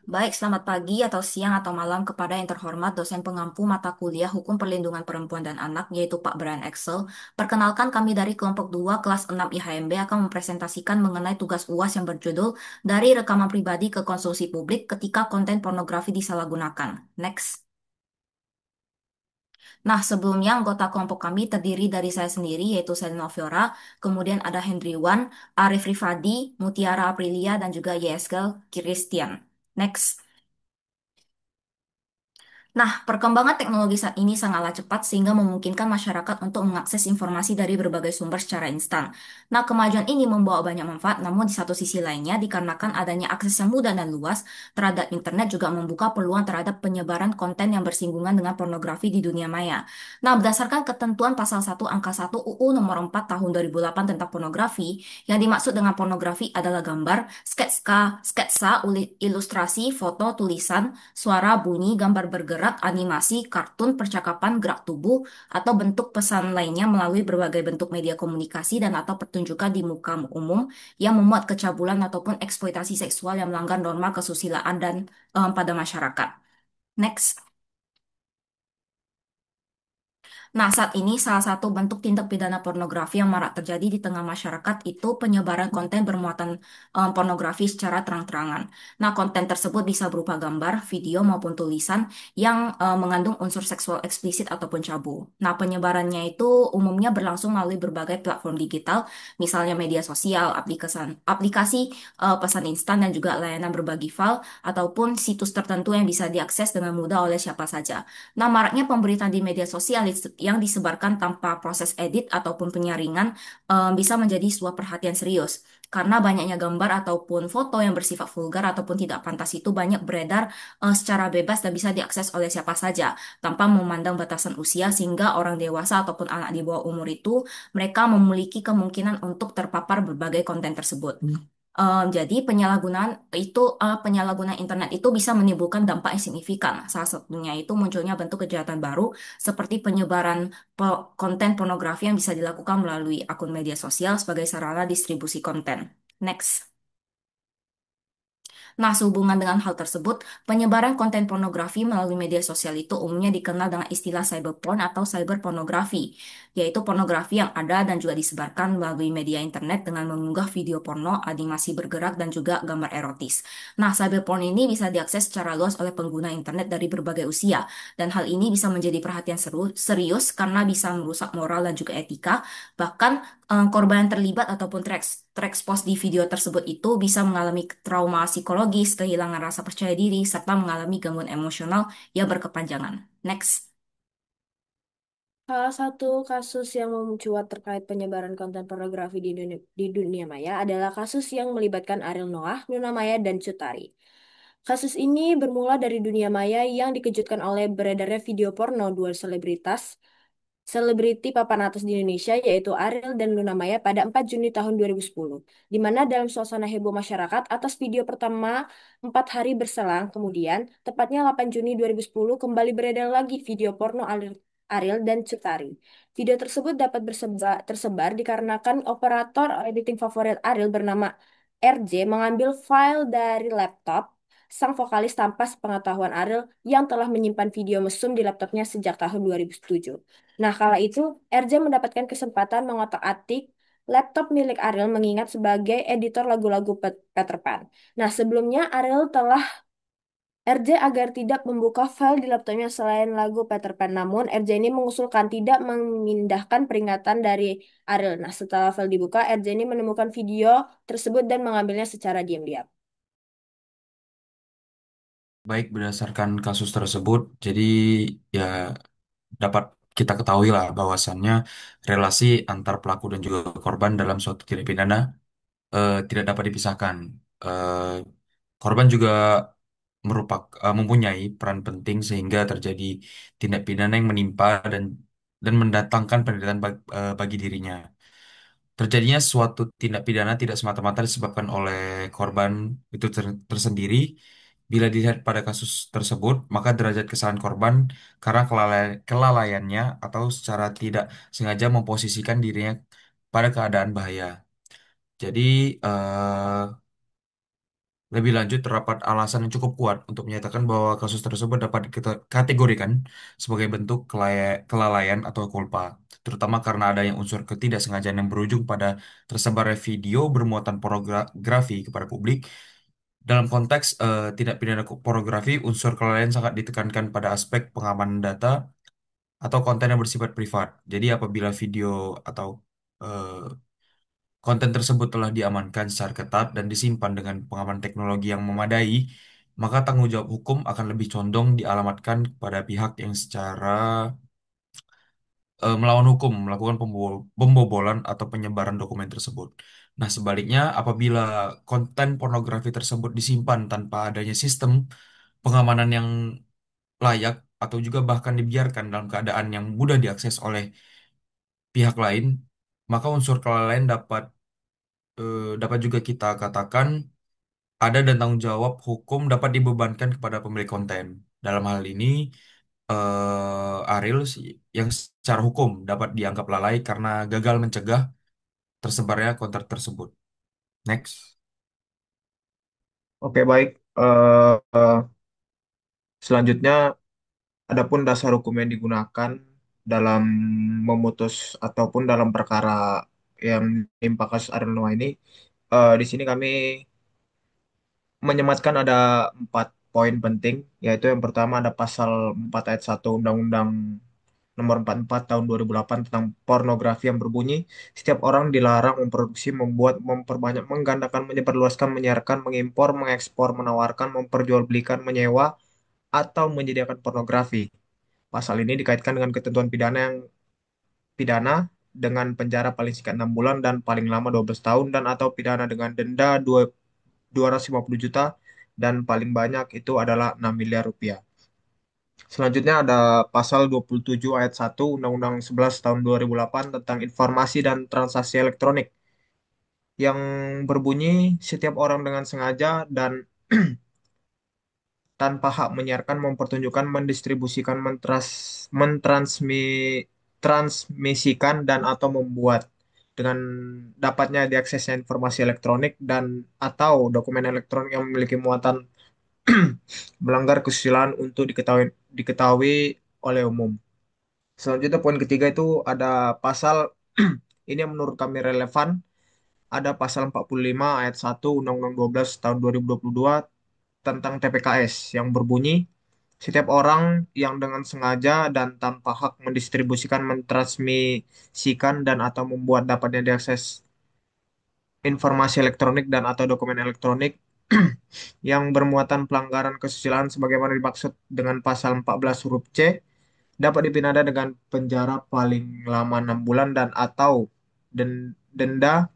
Baik, selamat pagi atau siang atau malam kepada yang terhormat dosen pengampu mata kuliah Hukum Perlindungan Perempuan dan Anak, yaitu Pak Brian Excel. Perkenalkan kami dari kelompok 2 kelas 6 IHMB akan mempresentasikan mengenai tugas UAS yang berjudul Dari Rekaman Pribadi ke Konsumsi Publik ketika Konten Pornografi Disalahgunakan. Next. Nah, sebelumnya anggota kelompok kami terdiri dari saya sendiri, yaitu Selina Fiora, kemudian ada Hendriwan, Arif Rifadi, Mutiara Aprilia, dan juga Yeskel Christian. Next. Nah, perkembangan teknologi saat ini sangatlah cepat sehingga memungkinkan masyarakat untuk mengakses informasi dari berbagai sumber secara instan. Nah, kemajuan ini membawa banyak manfaat, namun di satu sisi lainnya, dikarenakan adanya akses yang mudah dan luas terhadap internet juga membuka peluang terhadap penyebaran konten yang bersinggungan dengan pornografi di dunia maya. Nah, berdasarkan ketentuan pasal 1 angka 1 UU nomor 4 tahun 2008 tentang pornografi, yang dimaksud dengan pornografi adalah gambar, sketsa, ilustrasi, foto, tulisan, suara, bunyi, gambar bergerak, animasi, kartun, percakapan, gerak tubuh, atau bentuk pesan lainnya melalui berbagai bentuk media komunikasi dan atau pertunjukan di muka umum yang memuat kecabulan ataupun eksploitasi seksual yang melanggar norma kesusilaan dan pada masyarakat. Next. Nah, saat ini salah satu bentuk tindak pidana pornografi yang marak terjadi di tengah masyarakat itu penyebaran konten bermuatan pornografi secara terang-terangan. Nah, konten tersebut bisa berupa gambar, video maupun tulisan yang mengandung unsur seksual eksplisit ataupun cabu. Nah, penyebarannya itu umumnya berlangsung melalui berbagai platform digital, misalnya media sosial, aplikasi pesan instan dan juga layanan berbagi file ataupun situs tertentu yang bisa diakses dengan mudah oleh siapa saja. Nah, maraknya pemberitaan di media sosial yang disebarkan tanpa proses edit ataupun penyaringan bisa menjadi sebuah perhatian serius. Karena banyaknya gambar ataupun foto yang bersifat vulgar ataupun tidak pantas itu banyak beredar secara bebas dan bisa diakses oleh siapa saja tanpa memandang batasan usia sehingga orang dewasa ataupun anak di bawah umur itu mereka memiliki kemungkinan untuk terpapar berbagai konten tersebut. Jadi penyalahgunaan internet itu bisa menimbulkan dampak yang signifikan. Salah satunya itu munculnya bentuk kejahatan baru seperti penyebaran konten pornografi yang bisa dilakukan melalui akun media sosial sebagai sarana distribusi konten. Next. Nah, sehubungan dengan hal tersebut, penyebaran konten pornografi melalui media sosial itu umumnya dikenal dengan istilah cyberporn atau cyberpornografi, yaitu pornografi yang ada dan juga disebarkan melalui media internet dengan mengunggah video porno, animasi bergerak, dan juga gambar erotis. Nah, cyberporn ini bisa diakses secara luas oleh pengguna internet dari berbagai usia, dan hal ini bisa menjadi perhatian serius karena bisa merusak moral dan juga etika, bahkan korban yang terlibat ataupun terekspos di video tersebut itu bisa mengalami trauma psikologis, kehilangan rasa percaya diri, serta mengalami gangguan emosional yang berkepanjangan. Next. Salah satu kasus yang mencuat terkait penyebaran konten pornografi di dunia maya adalah kasus yang melibatkan Ariel Noah, Luna Maya, dan Cut Tari. Kasus ini bermula dari dunia maya yang dikejutkan oleh beredarnya video porno dua selebriti papan atas di Indonesia yaitu Ariel dan Luna Maya pada 4 Juni tahun 2010, di mana dalam suasana heboh masyarakat atas video pertama 4 hari berselang kemudian, tepatnya 8 Juni 2010 kembali beredar lagi video porno Ariel dan Cut Tari. Video tersebut dapat tersebar dikarenakan operator editing favorit Ariel bernama RJ mengambil file dari laptop sang vokalis tanpa sepengetahuan Ariel yang telah menyimpan video mesum di laptopnya sejak tahun 2007. Nah, kala itu, RJ mendapatkan kesempatan mengotak-atik laptop milik Ariel mengingat sebagai editor lagu-lagu Peter Pan. Nah, sebelumnya Ariel telah RJ agar tidak membuka file di laptopnya selain lagu Peter Pan. Namun, RJ ini mengusulkan tidak memindahkan peringatan dari Ariel. Nah, setelah file dibuka, RJ ini menemukan video tersebut dan mengambilnya secara diam-diam. Baik, berdasarkan kasus tersebut, jadi ya dapat kita ketahui lah bahwasannya relasi antar pelaku dan juga korban dalam suatu tindak pidana tidak dapat dipisahkan. Eh, Korban juga mempunyai peran penting sehingga terjadi tindak pidana yang menimpa dan mendatangkan penderitaan bagi dirinya. Terjadinya suatu tindak pidana tidak semata-mata disebabkan oleh korban itu tersendiri. Bila dilihat pada kasus tersebut, maka derajat kesalahan korban karena kelalaiannya atau secara tidak sengaja memposisikan dirinya pada keadaan bahaya. Jadi, Lebih lanjut, terdapat alasan yang cukup kuat untuk menyatakan bahwa kasus tersebut dapat dikategorikan sebagai bentuk kelalaian atau culpa, terutama karena adanya unsur ketidaksengajaan yang berujung pada tersebarnya video bermuatan pornografi kepada publik. Dalam konteks tindak pidana pornografi, unsur kelalaian sangat ditekankan pada aspek pengamanan data atau konten yang bersifat privat. Jadi apabila video atau eh, konten tersebut telah diamankan secara ketat dan disimpan dengan pengaman teknologi yang memadai, maka tanggung jawab hukum akan lebih condong dialamatkan kepada pihak yang secara melawan hukum melakukan pembobolan atau penyebaran dokumen tersebut. Nah, sebaliknya, apabila konten pornografi tersebut disimpan tanpa adanya sistem pengamanan yang layak atau juga bahkan dibiarkan dalam keadaan yang mudah diakses oleh pihak lain, maka unsur kelalaian dapat juga kita katakan ada dan tanggung jawab hukum dapat dibebankan kepada pemilik konten. Dalam hal ini, Ariel yang secara hukum dapat dianggap lalai karena gagal mencegah tersebarnya konten tersebut. Next. Oke, baik. Selanjutnya, adapun dasar hukum yang digunakan dalam memutus ataupun dalam perkara yang menimpa kasus Ariel Noah ini, di sini kami menyematkan ada 4 poin penting, yaitu yang pertama ada pasal 4 ayat 1 Undang-Undang Nomor 44 Tahun 2008 tentang pornografi yang berbunyi, setiap orang dilarang memproduksi, membuat, memperbanyak, menggandakan, menyebarluaskan, menyiarkan, mengimpor, mengekspor, menawarkan, memperjualbelikan, menyewa, atau menyediakan pornografi. Pasal ini dikaitkan dengan ketentuan pidana dengan penjara paling singkat 6 bulan dan paling lama 12 tahun dan atau pidana dengan denda 250 juta dan paling banyak itu adalah 6 miliar rupiah. Selanjutnya ada pasal 27 ayat 1 Undang-Undang 11 tahun 2008 tentang informasi dan transaksi elektronik yang berbunyi setiap orang dengan sengaja dan tanpa hak menyiarkan, mempertunjukkan, mendistribusikan, transmisikan dan atau membuat dengan dapatnya diaksesnya informasi elektronik dan atau dokumen elektronik yang memiliki muatan melanggar kesusilaan untuk diketahui oleh umum. Selanjutnya poin ketiga itu ada pasal ini yang menurut kami relevan, ada pasal 45 ayat 1 Undang-Undang 12 tahun 2022 tentang TPKS yang berbunyi setiap orang yang dengan sengaja dan tanpa hak mendistribusikan, mentransmisikan dan atau membuat dapatnya diakses informasi elektronik dan atau dokumen elektronik yang bermuatan pelanggaran kesusilaan sebagaimana dimaksud dengan pasal 14 huruf C dapat dipidana dengan penjara paling lama 6 bulan dan atau denda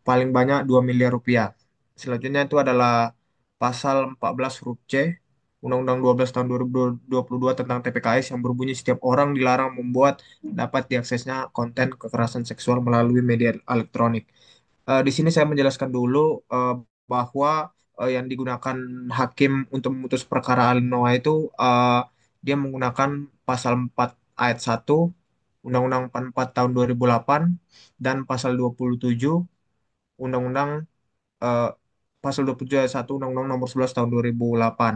paling banyak 2 miliar rupiah. Selanjutnya itu adalah pasal 14 huruf C Undang-Undang 12 tahun 2022 tentang TPKS yang berbunyi setiap orang dilarang membuat dapat diaksesnya konten kekerasan seksual melalui media elektronik. Di sini saya menjelaskan dulu bahwa yang digunakan hakim untuk memutus perkara Alinoa itu dia menggunakan pasal 4 ayat 1 Undang-Undang 44 tahun 2008 dan pasal 27 Undang-Undang eh, pasal 27 ayat 1 Undang-Undang Nomor 11 tahun 2008.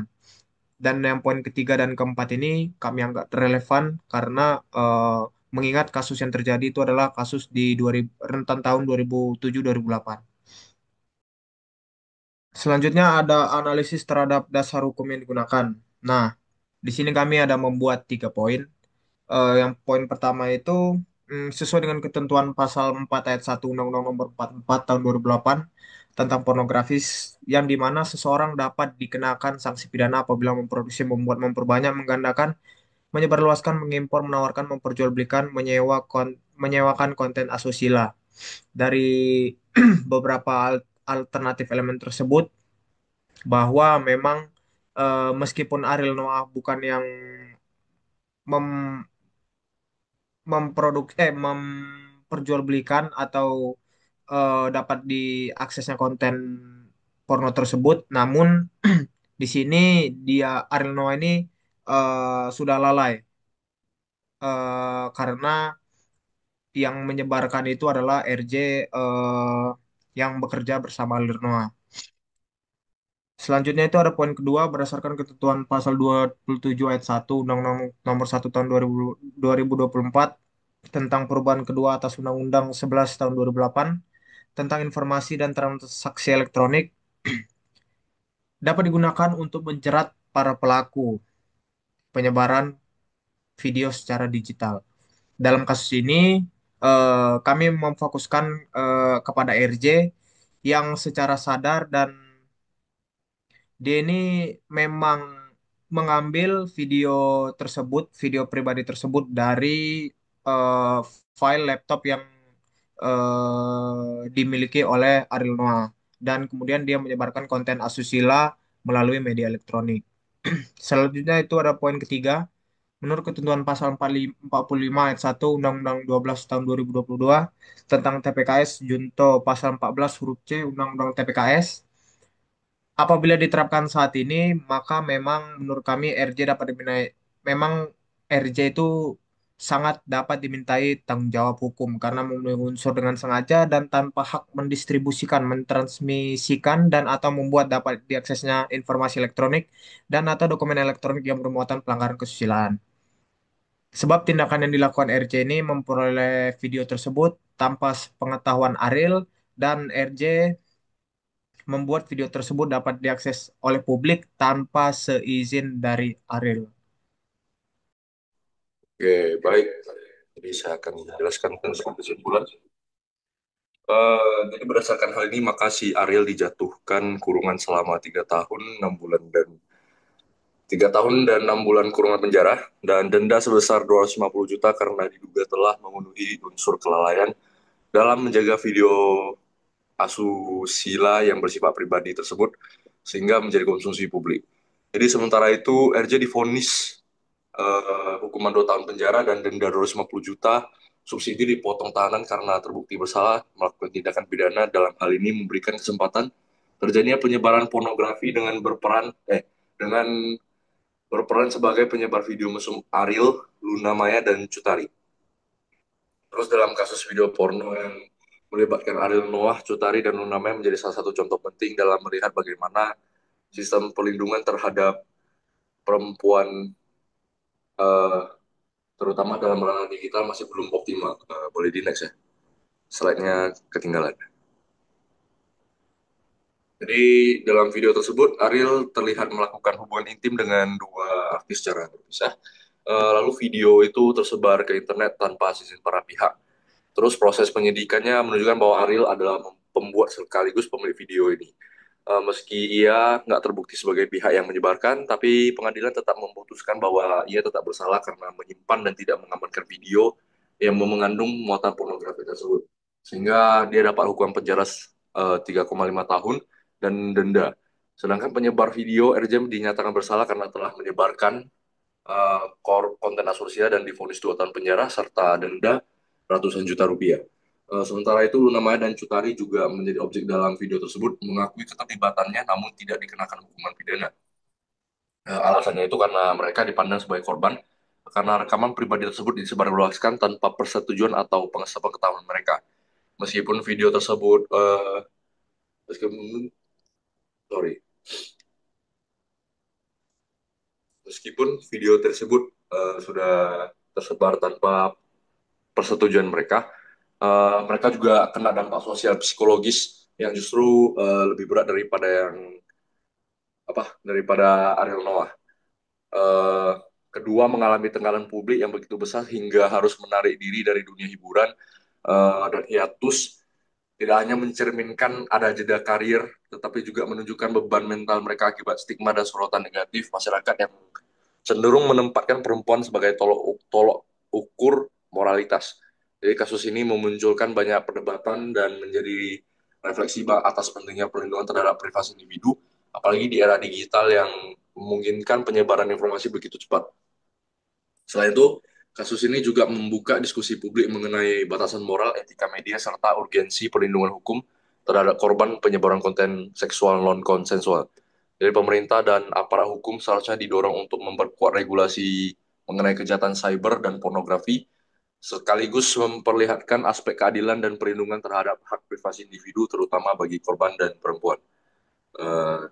Dan yang poin ketiga dan keempat ini kami anggap relevan karena mengingat kasus yang terjadi itu adalah kasus di 2000, rentan tahun 2007-2008. Selanjutnya ada analisis terhadap dasar hukum yang digunakan. Nah, di sini kami ada membuat 3 poin. Yang poin pertama itu sesuai dengan ketentuan pasal 4 ayat 1 Undang-Undang Nomor 44 Tahun 2008 tentang pornografis yang dimana seseorang dapat dikenakan sanksi pidana apabila memproduksi, membuat, memperbanyak, menggandakan, menyebarluaskan, mengimpor, menawarkan, memperjualbelikan, menyewakan konten asusila. Dari beberapa alternatif elemen tersebut bahwa memang meskipun Ariel Noah bukan yang mem memperjualbelikan atau dapat diaksesnya konten porno tersebut, namun di sini dia Ariel Noah ini sudah lalai karena yang menyebarkan itu adalah RJ yang bekerja bersama Ariel Noah. Selanjutnya itu ada poin kedua berdasarkan ketentuan pasal 27 ayat 1 Undang-Undang Nomor 1 tahun 2024 tentang perubahan kedua atas Undang-Undang 11 tahun 2008 tentang informasi dan transaksi elektronik dapat digunakan untuk menjerat para pelaku penyebaran video secara digital. Dalam kasus ini, kami memfokuskan kepada RJ yang secara sadar dan dia ini memang mengambil video tersebut, video pribadi tersebut dari eh, file laptop yang dimiliki oleh Ariel Noah. Dan kemudian dia menyebarkan konten asusila melalui media elektronik. Selanjutnya itu ada poin ketiga. Menurut ketentuan pasal 45 ayat 1 Undang-Undang 12 tahun 2022 tentang TPKS Junto pasal 14 huruf C Undang-Undang TPKS, apabila diterapkan saat ini, maka memang menurut kami RJ dapat dimintai, memang RJ itu sangat dapat dimintai tanggung jawab hukum karena memenuhi unsur dengan sengaja dan tanpa hak mendistribusikan, mentransmisikan dan atau membuat dapat diaksesnya informasi elektronik dan atau dokumen elektronik yang bermuatan pelanggaran kesusilaan. Sebab tindakan yang dilakukan RJ ini memperoleh video tersebut tanpa pengetahuan Ariel dan RJ membuat video tersebut dapat diakses oleh publik tanpa seizin dari Ariel. Oke, baik. Jadi saya akan menjelaskan tentang kesimpulan. Jadi berdasarkan hal ini, maka si Ariel dijatuhkan kurungan selama 3 tahun, 6 bulan, dan 6 bulan kurungan penjara, dan denda sebesar 250 juta karena diduga telah memenuhi unsur kelalaian dalam menjaga video asusila yang bersifat pribadi tersebut sehingga menjadi konsumsi publik. Jadi sementara itu RJ divonis hukuman 2 tahun penjara dan denda 250 juta, subsidi dipotong tahanan karena terbukti bersalah melakukan tindakan pidana, dalam hal ini memberikan kesempatan terjadinya penyebaran pornografi dengan berperan sebagai penyebar video mesum Ariel, Luna Maya, dan Cutari. Terus dalam kasus video porno yang melibatkan Ariel Noah, Cutari, dan Luna Maya menjadi salah satu contoh penting dalam melihat bagaimana sistem perlindungan terhadap perempuan eh, terutama dalam ranah digital masih belum optimal. Boleh di next ya, slide-nya ketinggalan. Jadi dalam video tersebut Ariel terlihat melakukan hubungan intim dengan dua artis secara terpisah. Lalu video itu tersebar ke internet tanpa izin para pihak. Terus proses penyidikannya menunjukkan bahwa Ariel adalah pembuat sekaligus pemilik video ini. Meski ia nggak terbukti sebagai pihak yang menyebarkan, tapi pengadilan tetap memutuskan bahwa ia tetap bersalah karena menyimpan dan tidak mengamankan video yang mengandung muatan pornografi tersebut. Sehingga dia dapat hukuman penjara 3,5 tahun dan denda. Sedangkan penyebar video RJ dinyatakan bersalah karena telah menyebarkan konten asusila dan divonis 2 tahun penjara serta denda ratusan juta rupiah. Sementara itu, Luna Maya dan Cutari juga menjadi objek dalam video tersebut, mengakui keterlibatannya namun tidak dikenakan hukuman pidana. Alasannya itu karena mereka dipandang sebagai korban, karena rekaman pribadi tersebut disebarluaskan tanpa persetujuan atau pengetahuan mereka. Meskipun video tersebut, meskipun, sorry, meskipun video tersebut sudah tersebar tanpa persetujuan mereka, mereka juga kena dampak sosial psikologis yang justru lebih berat daripada Ariel Noah. Eh, Kedua mengalami tekanan publik yang begitu besar hingga harus menarik diri dari dunia hiburan, dan hiatus tidak hanya mencerminkan ada jeda karir, tetapi juga menunjukkan beban mental mereka akibat stigma dan sorotan negatif masyarakat yang cenderung menempatkan perempuan sebagai tolok ukur moralitas. Jadi kasus ini memunculkan banyak perdebatan dan menjadi refleksi atas pentingnya perlindungan terhadap privasi individu, apalagi di era digital yang memungkinkan penyebaran informasi begitu cepat. Selain itu, kasus ini juga membuka diskusi publik mengenai batasan moral, etika media, serta urgensi perlindungan hukum terhadap korban penyebaran konten seksual non-konsensual. Jadi pemerintah dan aparat hukum seharusnya didorong untuk memperkuat regulasi mengenai kejahatan cyber dan pornografi, sekaligus memperlihatkan aspek keadilan dan perlindungan terhadap hak privasi individu, terutama bagi korban dan perempuan. Uh,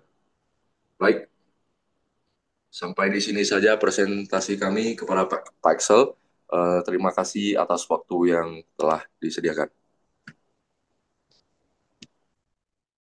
Baik, sampai di sini saja presentasi kami kepada Pak Excel. Terima kasih atas waktu yang telah disediakan.